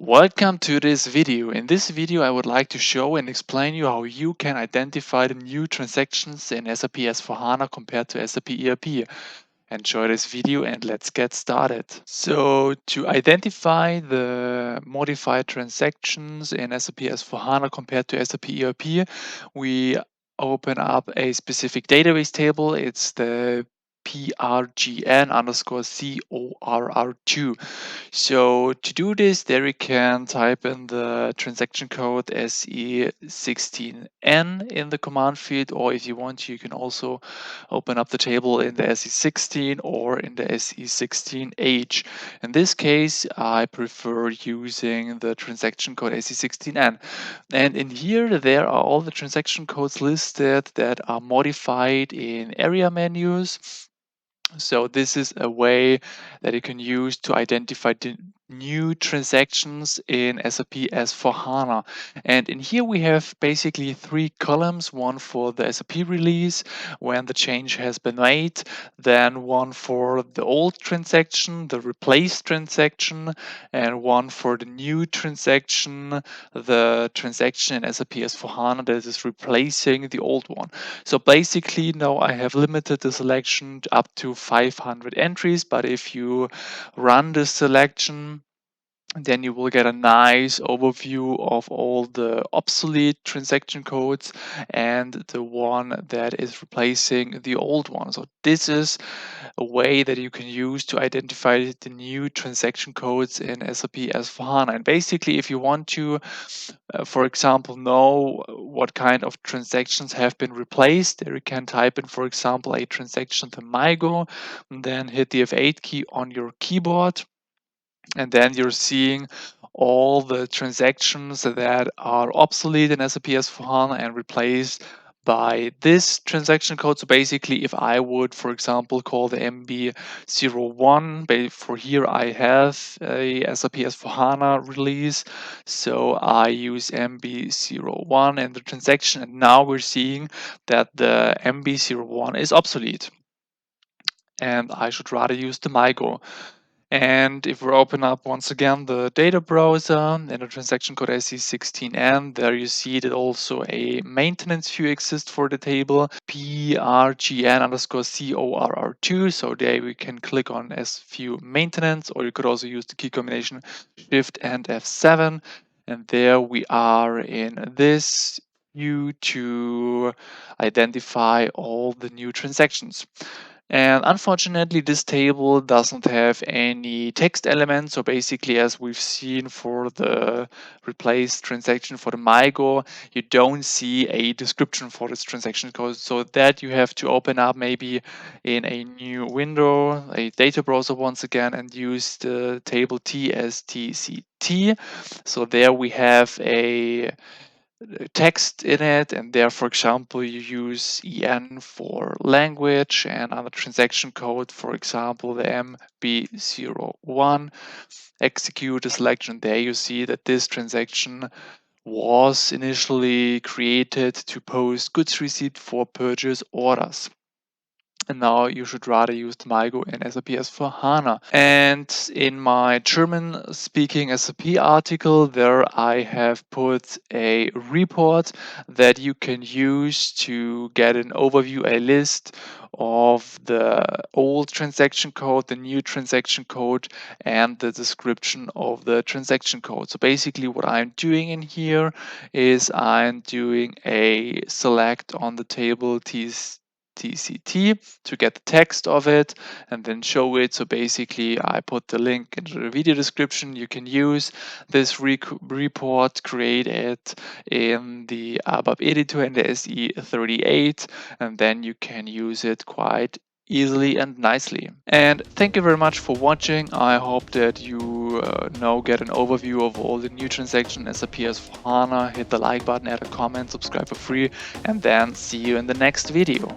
Welcome to this video. In this video, I would like to show and explain you how you can identify the new transactions in SAP S4HANA compared to SAP ERP. Enjoy this video and let's get started. So to identify the modified transactions in SAP S4HANA compared to SAP ERP, we open up a specific database table. It's the PRGN underscore CORR2. So to do this, there you can type in the transaction code SE16N in the command field, or if you want, you can also open up the table in the SE16 or in the SE16H. In this case, I prefer using the transaction code SE16N. And in here, there are all the transaction codes listed that are modified in area menus. So this is a way that you can use to identify the new transactions in SAP S4HANA. And in here we have basically three columns, one for the SAP release when the change has been made, then one for the old transaction, the replaced transaction, and one for the new transaction, the transaction in SAP S4HANA that is replacing the old one. So basically now I have limited the selection to up to 500 entries, but if you run this selection, then you will get a nice overview of all the obsolete transaction codes and the one that is replacing the old one. So this is a way that you can use to identify the new transaction codes in SAP S4HANA. And basically, if you want to, for example, know what kind of transactions have been replaced, there you can type in, for example, a transaction to MyGo, and then hit the F8 key on your keyboard. And then you're seeing all the transactions that are obsolete in SAP S4HANA and replaced by this transaction code. So basically, if I would, for example, call the MB01, for here I have a SAP S4HANA release. So I use MB01 in the transaction, and now we're seeing that the MB01 is obsolete. And I should rather use the MyGo. And if we open up once again the data browser and the transaction code SE16N, there you see that also a maintenance view exists for the table PRGN underscore CORR2. So there we can click on S view maintenance, or you could also use the key combination Shift and F7. And there we are in this view to identify all the new transactions. And unfortunately, this table doesn't have any text elements. So basically, as we've seen for the replaced transaction for the MyGo, you don't see a description for this transaction code. So that you have to open up maybe in a new window, a data browser once again, and use the table TSTCT. So there we have a text in it, and there, for example, you use EN for language and on the transaction code, for example, the MB01. Execute the selection. There you see that this transaction was initially created to post goods received for purchase orders. And now you should rather use the MyGo in SAP S4HANA. And in my German speaking SAP article, there I have put a report that you can use to get an overview, a list of the old transaction code, the new transaction code, and the description of the transaction code. So basically what I'm doing in here is I'm doing a select on the table TCT to get the text of it and then show it. So basically I put the link into the video description. You can use this report, create it in the ABAP editor in the SE38, and then you can use it quite easily and nicely. And thank you very much for watching. I hope that you now get an overview of all the new transactions in SAP S4HANA. Hit the like button, add a comment, subscribe for free, and then see you in the next video.